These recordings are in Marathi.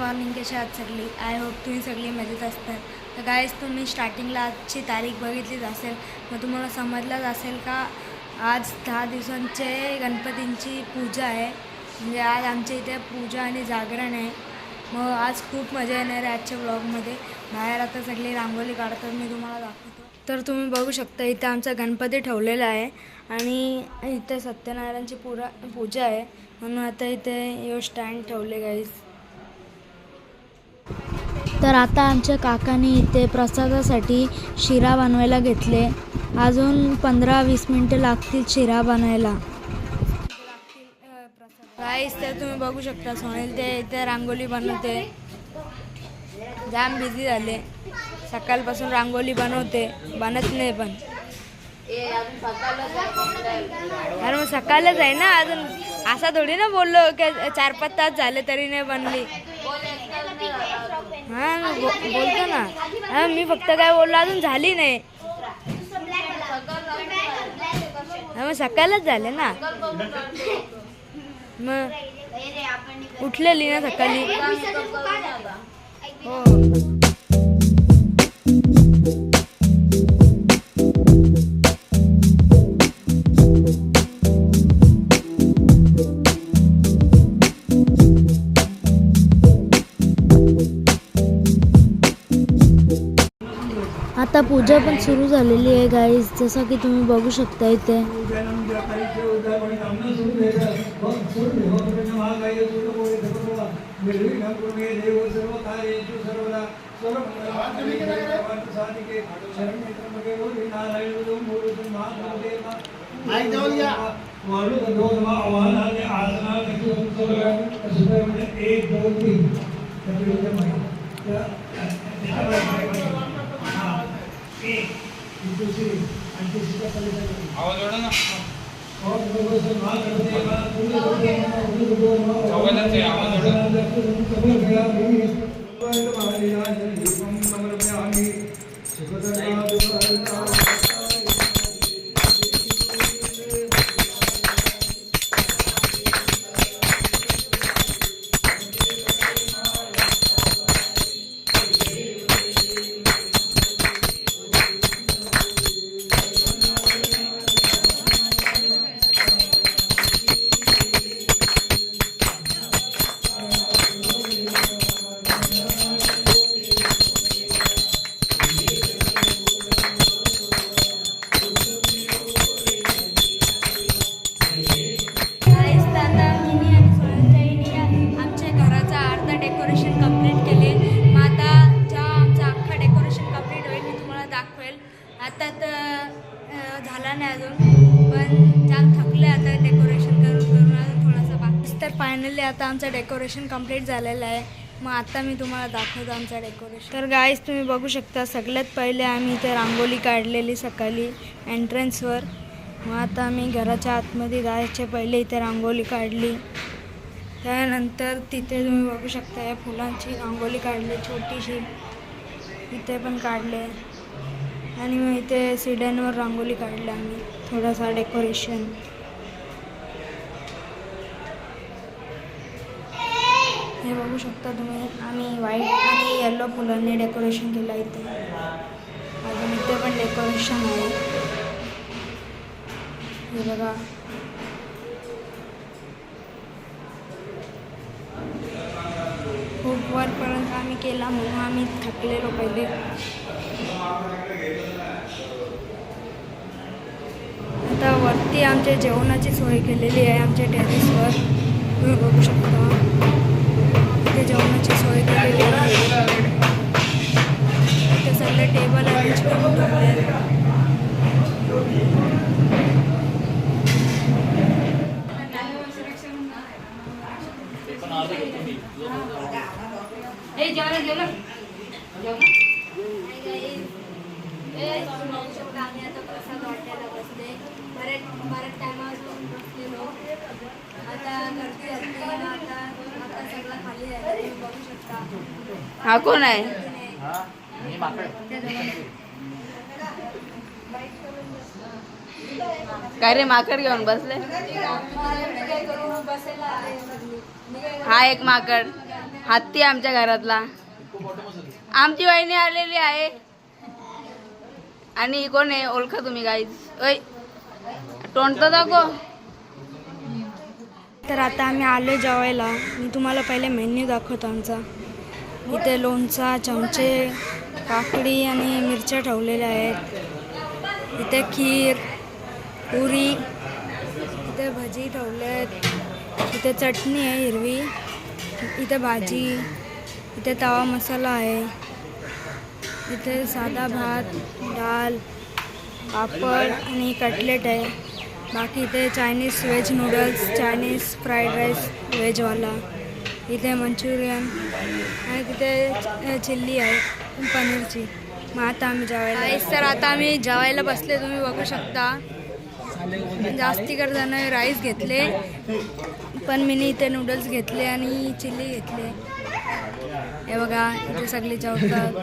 मॉर्निंग कशा आहात सगळी. आय होप तुम्ही सगळी मजेत असतात. तर गाईज तुम्ही स्टार्टिंगला आजची तारीख बघितलीच असेल, मग तुम्हाला समजलंच असेल का आज 10 दिवसांचे गणपतींची पूजा आहे. म्हणजे आज आमच्या इथे पूजा आणि जागरण आहे. मग आज खूप मजा येणार आहे आजच्या ब्लॉगमध्ये. बाहेर आता सगळी रांगोळी काढतात, मी तुम्हाला दाखवतो. तर तुम्ही बघू शकता इथे आमचा गणपती ठेवलेला आहे आणि इथे सत्यनारायणची पूजा आहे, म्हणून आता इथे यो स्टँड ठेवले गाईज. तर आता आमच्या काकाने इथे प्रसादासाठी शिरा बनवायला घेतले. अजून 15-20 मिनटं लागतील शिरा बनायला. गाईज तर तुम्ही बघू शकता सोनेल ते इथे रांगोळी बनवते. जाम बिझी झाले, सकाळपासून रांगोळी बनत नाही. पण अरे मग सकाळच आहे ना, अजून असा थोडी ना बोललो की 4-5 तास झाले तरी नाही बनली. हां बोलतो ना. हां मी फक्त काय बोललो, अजून झाली नाही. मग सकाळच झाले ना, मग उठलेली ना सकाळी. हो आता पूजा पण सुरू झालेली आहे गाईज, जसं की तुम्ही बघू शकता इथे. आता तर झाला नाही अजून, पण जाम थकले आता डेकोरेशन करून अजून थोडासा बाकी. तर फायनली आता आमचं डेकोरेशन कंप्लीट झालेलं आहे. मग आता मी तुम्हाला दाखवतो आमचं डेकोरेशन. तर गाईज तुम्ही बघू शकता, सगळ्यात पहिले आम्ही इथे रांगोळी काढलेली सकाळी एंट्रन्सवर. मग आता आम्ही घराच्या आतमध्ये जायच्या पहिले इथे रांगोळी काढली. त्यानंतर तिथे तुम्ही बघू शकता या फुलांची रांगोळी काढली छोटीशी, इथे पण काढले. आणि मग इथे सिड्यांवर रांगोळी काढली आम्ही, थोडासा डेकोरेशन. हे बघू शकता तुम्ही, आम्ही व्हाईट आणि येलो फुलांनी डेकोरेशन केलं इथे. अजून इथे पण डेकोरेशन आहे, हे बघा. खूप वरपर्यंत आम्ही केला, म्हणून आम्ही थकलेलो पहिले. आता वरती आमच्या जेवणाची सोय केलेली आहे आमच्या टेरेसवर, तुम्ही बघू शकता. इथे जेवणाची सोय केलेली आहे. इथे सगळे टेबल अरेंज करून ठेवले. आम्ही आता प्रसाद वाटायला बसले. बऱ्याच टायमापासून बसलेलो. आता गर्दी असते, आता सगळं खाली आहे, तुम्ही बघू शकता. हा कोण आहे? काय रे, माकड घेऊन बसले? हा एक माकड. हत्ती आमच्या घरातला. आमची वहिनी आलेली आहे आणि कोण आहे ओळखा तुम्ही गाईज. ओय तोंड तर दाखव. तर आता आम्ही आलो जेवायला. मी तुम्हाला पहिले मेन्यू दाखवतो आमचा. इथे लोणचा, चमचे, काकडी आणि मिरच्या ठेवलेल्या आहेत. इथे खीर, पुरी, इथे भजी ठेवले आहेत. इथे चटणी आहे हिरवी, इथे भाजी, इथे तवा मसाला आहे, इथे साधा भात, डाळ, पापड आणि कटलेट आहे. बाकी इथे Chinese veg noodles, Chinese fried rice व्हेजवाला, इथे मंचुरियन आणि तिथे चिल्ली आहे पनीरची. मग आता आम्ही जेवायला तर आता आम्ही जेवायला बसले. तुम्ही बघू शकता जास्ती करताना राईस घेतले, पण मी इथे नूडल्स घेतले आणि चिल्ली घेतले. हे बघा इथे सगळे जेवतात.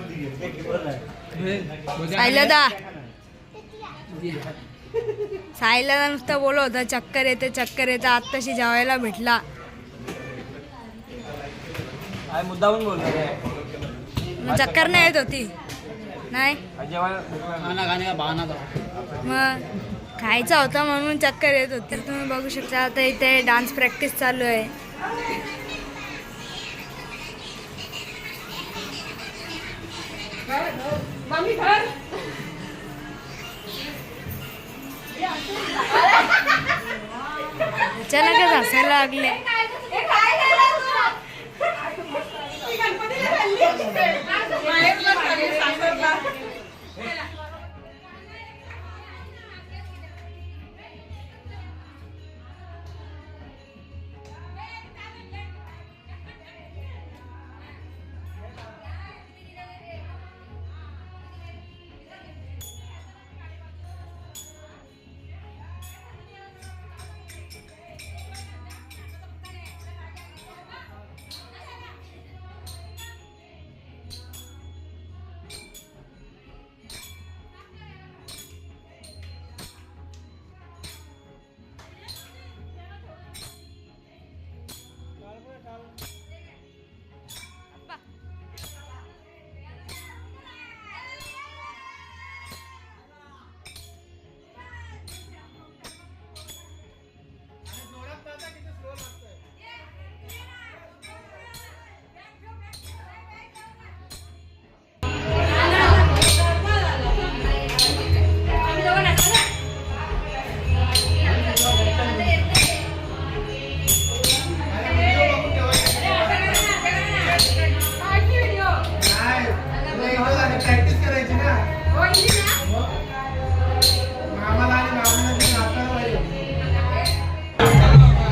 सायला नुसतं बोलत होता चक्कर येते चक्कर येते. आत्ताशी जेवायला भेटला. मग चक्कर नाही येत होती नाही, मग खायचा होता म्हणून चक्कर येत होती. तर तुम्ही बघू शकता आता इथे डान्स प्रॅक्टिस चालू आहे. अचानकच हसायला लागले.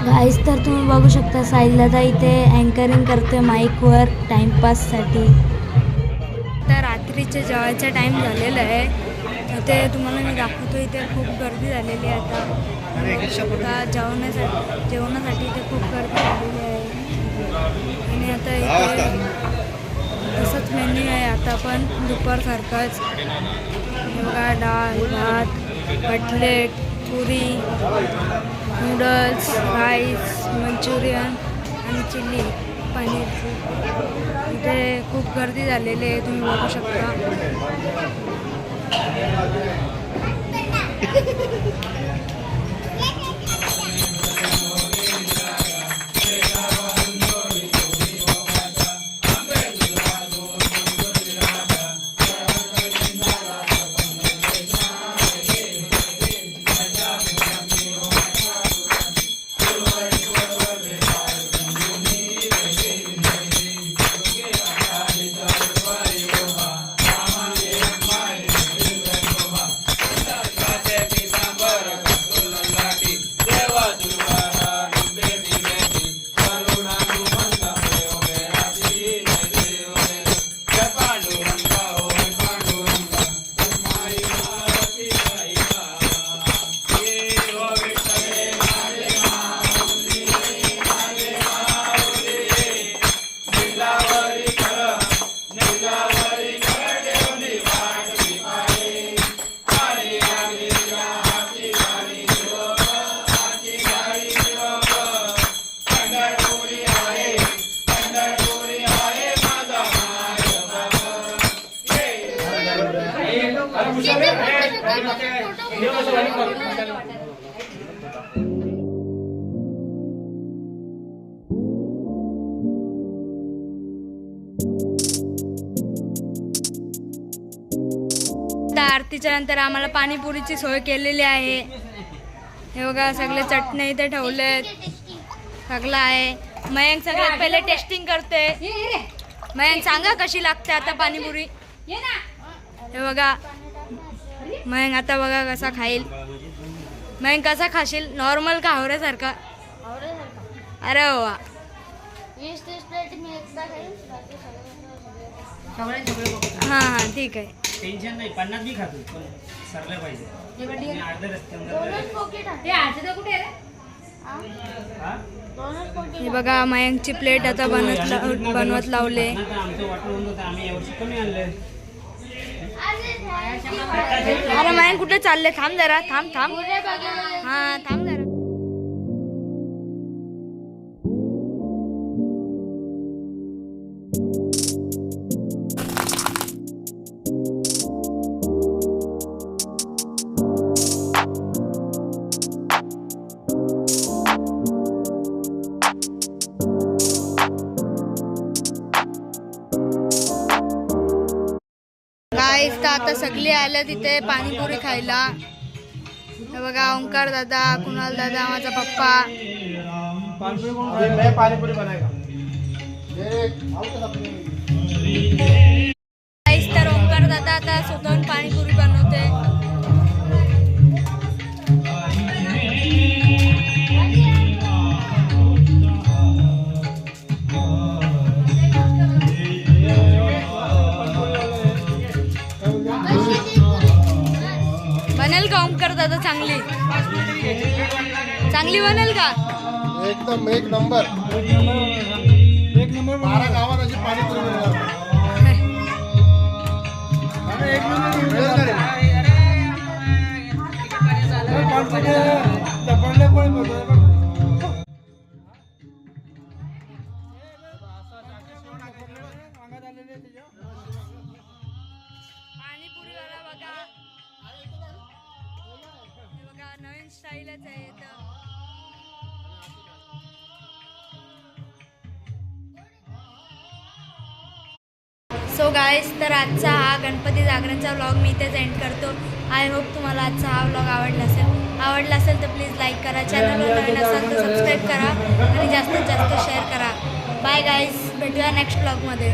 गाईस तर तुम्ही बघू शकता साहिलदा इथे अँकरिंग करते माईकवर टाईमपाससाठी. तर रात्रीचे जेवायचा टाईम झालेला आहे. इथे तुम्हाला मी दाखवतो इथे खूप गर्दी झालेली आहे. आता जेवणासाठी इथे खूप गर्दी झालेली आहे. आणि आता इथे तसंच मेन्यू आहे आता पण दुपारसारखाच. बघा डाळ, भात, कटलेट, पुरी, नूडल्स, राईस, मंचुरियन आणि चिल्ली पनीरची. इथे खूप गर्दी झालेली आहे तुम्ही बघू शकता. आता आरतीच्या नंतर आम्हाला पाणीपुरीची सोय केलेली आहे. हे बघा सगळे चटणी इथे ठेवले सगळं आहे. मयंक सगळ्यात पहिले टेस्टिंग करते. मयंक सांगा कशी लागते आता पाणीपुरी. हे बघा मयंक आता बघा कसा खाईल. मयंक कसा खाशील, नॉर्मल का हावऱ्यासारखा? अरे वा, हां हां ठीक आहे. टेन्शन नाही, 50 बी खातो पण सरलं पाहिजे. अर्ध्या हे बघा मयंकची प्लेट आता बनवत लावले. आमचं वाटलं होतं आम्ही यावर्षी कमी आणलंय. अरे मयंक कुठे चालले? थांब जरा, थांब हा थांब जरा. गाईस तर आता सगळे आले तिथे पाणीपुरी खायला. हे बघा ओंकार दादा, कुणाल दादा, माझा पप्पा. मैं पानीपुरी बनाएगा. गाईस तर ओंकार दादा आता स्वतःहून पाणीपुरी बनवते. बनेल का ओंकार दादा? चांगली बनेल का? एकदम एक नंबर 12 गावात अशी पाणीपुरी मिळणार. पाणीपुरीवाला बघा, हे बघा नवीन स्टाईलच आहे इथं. सो गाईस तर आजचा हा गणपती जागरणचा व्लॉग मी इथेच एंड करतो. आय होप तुम्हाला आजचा हा व्लॉग आवडला असेल तर प्लीज लाईक करा, चॅनलवर नवीन असाल तर सबस्क्राईब करा आणि जास्तीत जास्त शेअर करा. बाय गाईस, भेटूया नेक्स्ट व्लॉगमध्ये.